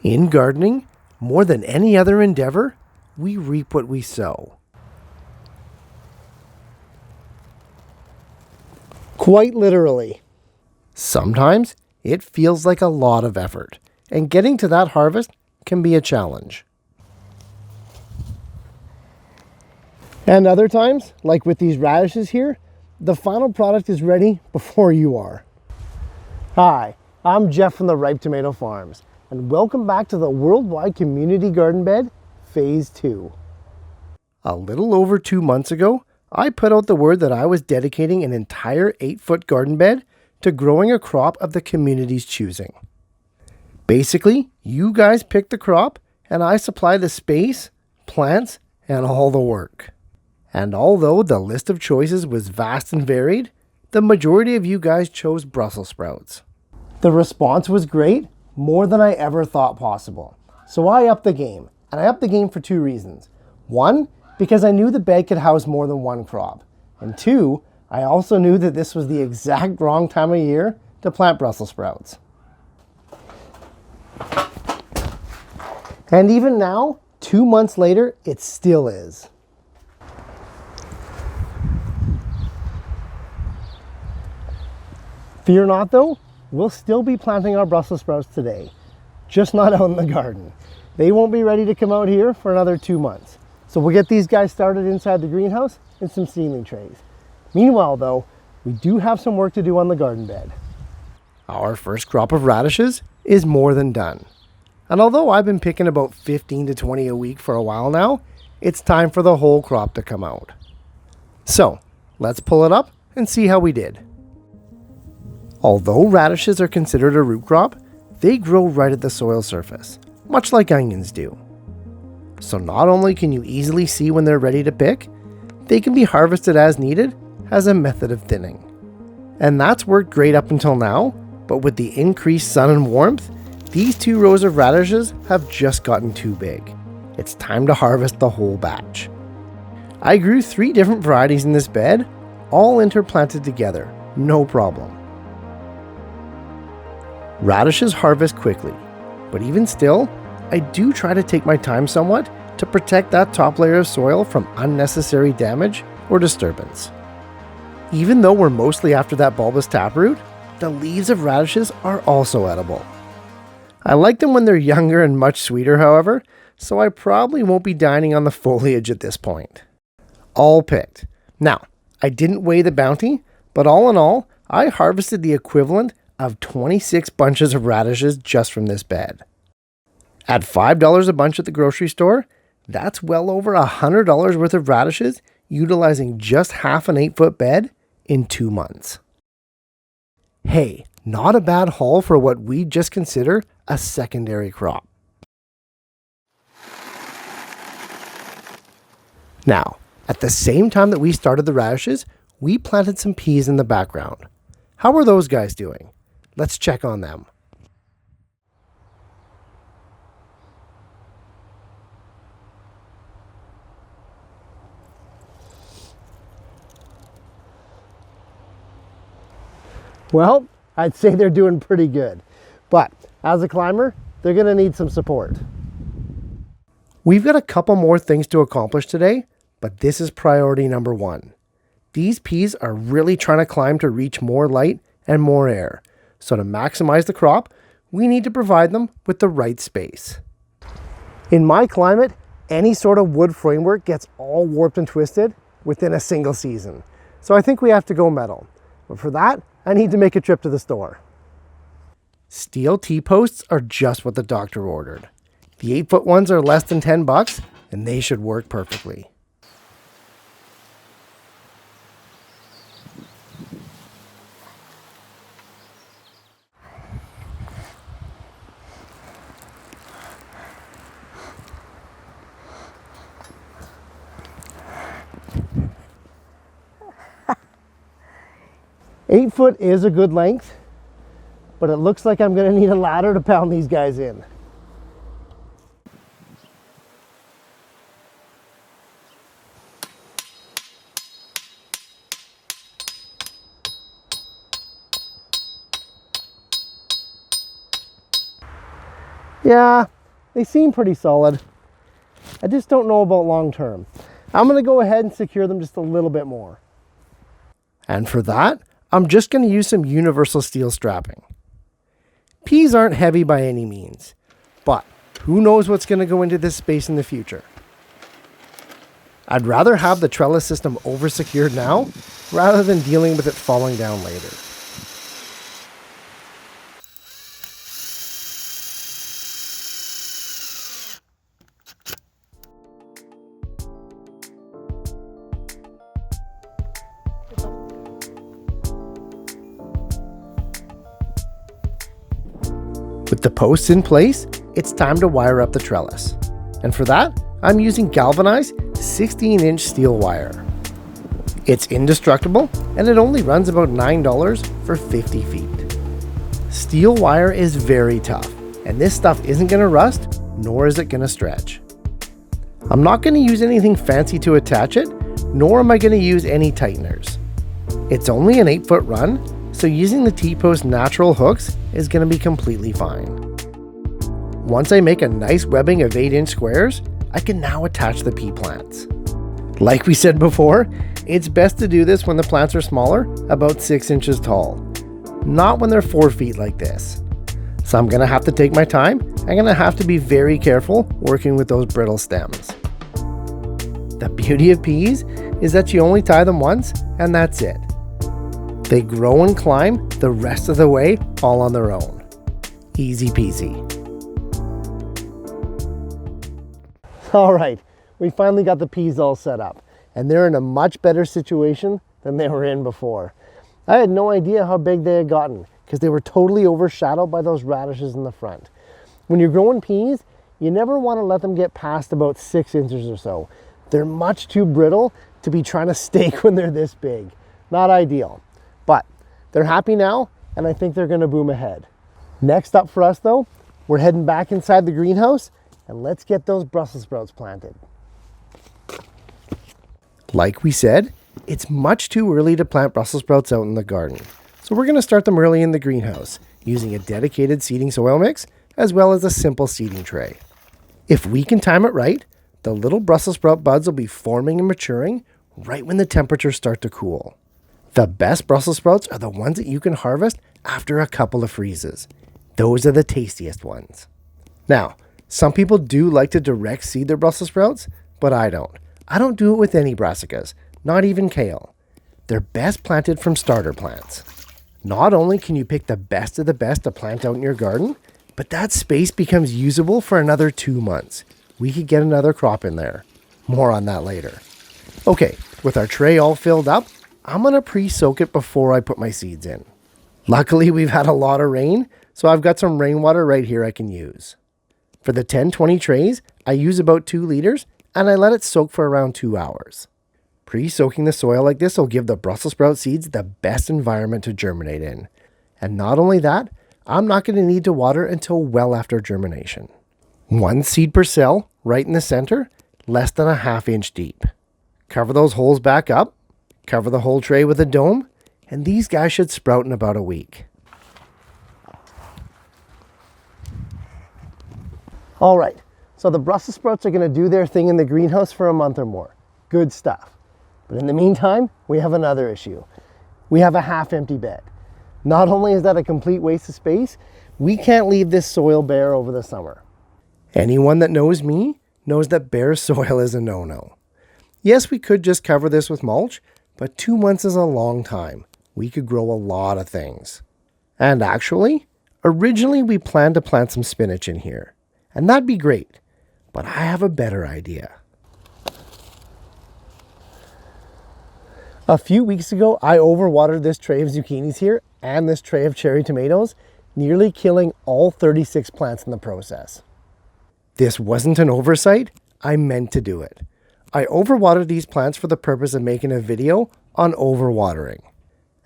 In gardening, more than any other endeavor, we reap what we sow. Quite literally. Sometimes it feels like a lot of effort, and getting to that harvest can be a challenge. And other times, like with these radishes here, the final product is ready before you are. Hi, I'm Jeff from the Ripe Tomato Farms, and welcome back to the Worldwide Community Garden Bed, Phase 2. A little over 2 months ago, I put out the word that I was dedicating an entire 8-foot garden bed to growing a crop of the community's choosing. Basically, you guys pick the crop, and I supply the space, plants, and all the work. And although the list of choices was vast and varied, the majority of you guys chose Brussels sprouts. The response was great, more than I ever thought possible. So I upped the game, and I upped the game for 2 reasons. 1, because I knew the bed could house more than 1 crop. And 2, I also knew that this was the exact wrong time of year to plant Brussels sprouts. And even now, 2 months later, it still is. Fear not though, we'll still be planting our Brussels sprouts today, just not out in the garden. They won't be ready to come out here for another 2 months. So we'll get these guys started inside the greenhouse in some seedling trays. Meanwhile though, we do have some work to do on the garden bed. Our first crop of radishes is more than done. And although I've been picking about 15 to 20 a week for a while now, it's time for the whole crop to come out. So let's pull it up and see how we did. Although radishes are considered a root crop, they grow right at the soil surface, much like onions do. So not only can you easily see when they're ready to pick, they can be harvested as needed as a method of thinning. And that's worked great up until now, but with the increased sun and warmth, these 2 rows of radishes have just gotten too big. It's time to harvest the whole batch. I grew 3 different varieties in this bed, all interplanted together, no problem. Radishes harvest quickly, but even still, I do try to take my time somewhat to protect that top layer of soil from unnecessary damage or disturbance. Even though we're mostly after that bulbous taproot, the leaves of radishes are also edible. I like them when they're younger and much sweeter, however, so I probably won't be dining on the foliage at this point. All picked. Now, I didn't weigh the bounty, but all in all, I harvested the equivalent of 26 bunches of radishes just from this bed. At $5 a bunch at the grocery store, that's well over $100 worth of radishes utilizing just half an 8-foot bed in 2 months. Hey, not a bad haul for what we just consider a secondary crop. Now, at the same time that we started the radishes, we planted some peas in the background. How are those guys doing? Let's check on them. Well, I'd say they're doing pretty good. But as a climber, they're going to need some support. We've got a couple more things to accomplish today, but this is priority number 1. These peas are really trying to climb to reach more light and more air. So to maximize the crop, we need to provide them with the right space. In my climate, any sort of wood framework gets all warped and twisted within a single season. So I think we have to go metal. But for that, I need to make a trip to the store. Steel T-posts are just what the doctor ordered. The 8-foot ones are less than $10, and they should work perfectly. Eight foot is a good length, but it looks like I'm going to need a ladder to pound these guys in. Yeah, They seem pretty solid. I just don't know about long term. I'm going to go ahead and secure them just a little bit more. And for that, I'm just going to use some universal steel strapping. Peas aren't heavy by any means, but who knows what's going to go into this space in the future. I'd rather have the trellis system over-secured now rather than dealing with it falling down later. With the posts in place, it's time to wire up the trellis. And for that, I'm using galvanized 16-inch steel wire. It's indestructible, and it only runs about $9 for 50 feet. Steel wire is very tough, and this stuff isn't going to rust, nor is it going to stretch. I'm not going to use anything fancy to attach it, nor am I going to use any tighteners. It's only an 8-foot run, so using the T-post natural hooks is going to be completely fine. Once I make a nice webbing of 8-inch squares, I can now attach the pea plants. Like we said before, it's best to do this when the plants are smaller, about 6 inches tall, not when they're 4 feet like this. So I'm going to have to take my time. I'm going to have to be very careful working with those brittle stems. The beauty of peas is that you only tie them once and that's it. They grow and climb the rest of the way all on their own. Easy peasy. All right, we finally got the peas all set up, and they're in a much better situation than they were in before. I had no idea how big they had gotten because they were totally overshadowed by those radishes in the front. When you're growing peas, you never want to let them get past about 6 inches or so. They're much too brittle to be trying to stake when they're this big. Not ideal, but they're happy now, and I think they're going to boom ahead. Next up for us though, we're heading back inside the greenhouse, and let's get those Brussels sprouts planted. Like we said, it's much too early to plant Brussels sprouts out in the garden. So we're going to start them early in the greenhouse, using a dedicated seeding soil mix, as well as a simple seeding tray. If we can time it right, the little Brussels sprout buds will be forming and maturing right when the temperatures start to cool. The best Brussels sprouts are the ones that you can harvest after a couple of freezes. Those are the tastiest ones. Now, some people do like to direct seed their Brussels sprouts, but I don't. I don't do it with any brassicas, not even kale. They're best planted from starter plants. Not only can you pick the best of the best to plant out in your garden, but that space becomes usable for another 2 months. We could get another crop in there. More on that later. Okay, with our tray all filled up, I'm going to pre-soak it before I put my seeds in. Luckily, we've had a lot of rain, so I've got some rainwater right here I can use. For the 10-20 trays, I use about 2 liters, and I let it soak for around 2 hours. Pre-soaking the soil like this will give the Brussels sprout seeds the best environment to germinate in. And not only that, I'm not going to need to water until well after germination. 1 seed per cell, right in the center, less than a ½ inch deep. Cover those holes back up, cover the whole tray with a dome, and these guys should sprout in about a week. All right, so the Brussels sprouts are going to do their thing in the greenhouse for a month or more. Good stuff. But in the meantime, we have another issue. We have a half-empty bed. Not only is that a complete waste of space, we can't leave this soil bare over the summer. Anyone that knows me knows that bare soil is a no-no. Yes, we could just cover this with mulch, but 2 months is a long time. We could grow a lot of things. And actually, originally we planned to plant some spinach in here. And that'd be great, but I have a better idea. A few weeks ago, I overwatered this tray of zucchinis here and this tray of cherry tomatoes, nearly killing all 36 plants in the process. This wasn't an oversight, I meant to do it. I overwatered these plants for the purpose of making a video on overwatering.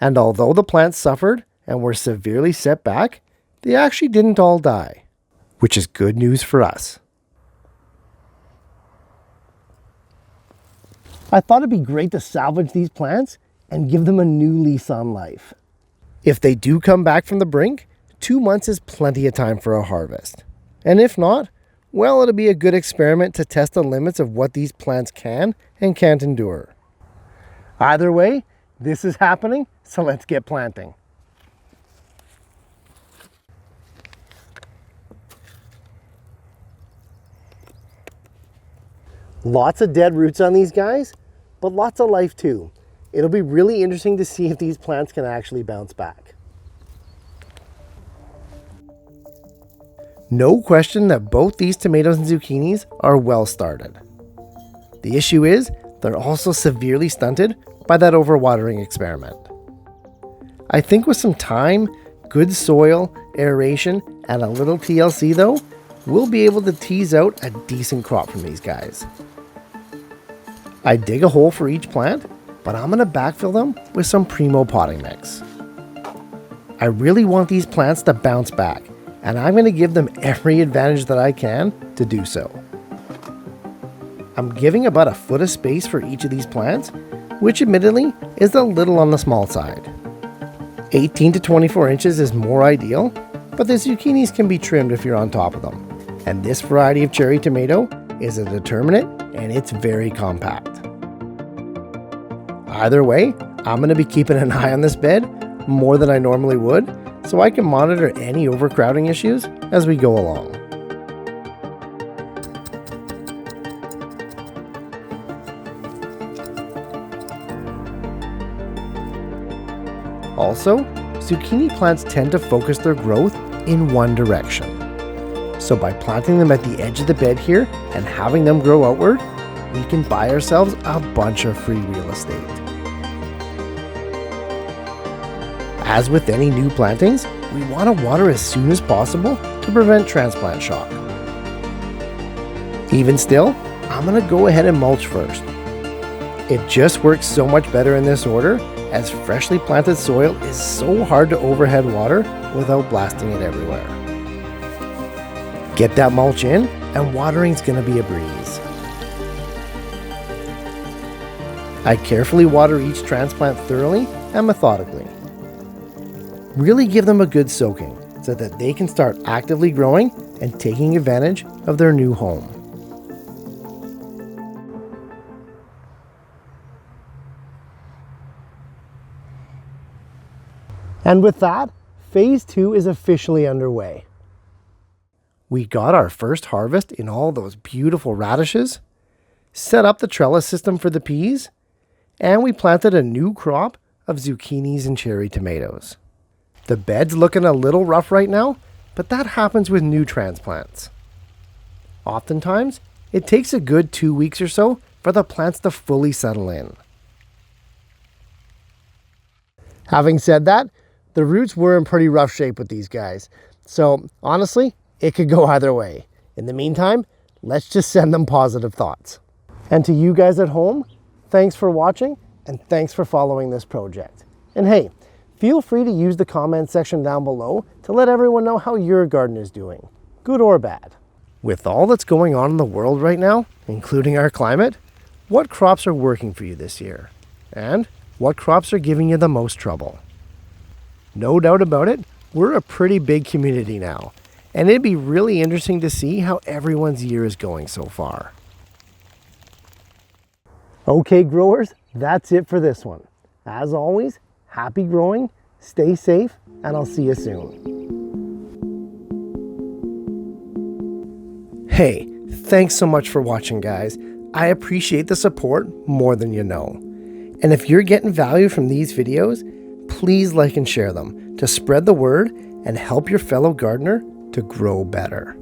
And although the plants suffered and were severely set back, they actually didn't all die, which is good news for us. I thought it'd be great to salvage these plants and give them a new lease on life. If they do come back from the brink, 2 months is plenty of time for a harvest. And if not, well, it'll be a good experiment to test the limits of what these plants can and can't endure. Either way, this is happening, so let's get planting. Lots of dead roots on these guys, but lots of life too. It'll be really interesting to see if these plants can actually bounce back. No question that both these tomatoes and zucchinis are well started. The issue is they're also severely stunted by that overwatering experiment. I think with some time, good soil, aeration, and a little TLC though, we'll be able to tease out a decent crop from these guys. I dig a hole for each plant, but I'm going to backfill them with some Primo potting mix. I really want these plants to bounce back, and I'm going to give them every advantage that I can to do so. I'm giving about a foot of space for each of these plants, which admittedly is a little on the small side. 18 to 24 inches is more ideal, but the zucchinis can be trimmed if you're on top of them. And this variety of cherry tomato is a determinate, and it's very compact. Either way, I'm going to be keeping an eye on this bed more than I normally would, so I can monitor any overcrowding issues as we go along. Also, zucchini plants tend to focus their growth in one direction. So by planting them at the edge of the bed here and having them grow outward, we can buy ourselves a bunch of free real estate. As with any new plantings, we want to water as soon as possible to prevent transplant shock. Even still, I'm going to go ahead and mulch first. It just works so much better in this order, as freshly planted soil is so hard to overhead water without blasting it everywhere. Get that mulch in, and watering's going to be a breeze. I carefully water each transplant thoroughly and methodically. Really give them a good soaking so that they can start actively growing and taking advantage of their new home. And with that, phase 2 is officially underway. We got our first harvest in all those beautiful radishes, set up the trellis system for the peas, and we planted a new crop of zucchinis and cherry tomatoes. The bed's looking a little rough right now, but that happens with new transplants. Oftentimes, it takes a good 2 weeks or so for the plants to fully settle in. Having said that, the roots were in pretty rough shape with these guys. So honestly, it could go either way. In the meantime, let's just send them positive thoughts. And to you guys at home, thanks for watching and thanks for following this project. And hey, feel free to use the comment section down below to let everyone know how your garden is doing, good or bad. With all that's going on in the world right now, including our climate, what crops are working for you this year? And what crops are giving you the most trouble? No doubt about it, we're a pretty big community now, and it'd be really interesting to see how everyone's year is going so far. Okay, growers, that's it for this one. As always, happy growing, stay safe, and I'll see you soon. Hey, thanks so much for watching, guys. I appreciate the support more than you know. And if you're getting value from these videos, please like and share them to spread the word and help your fellow gardener to grow better.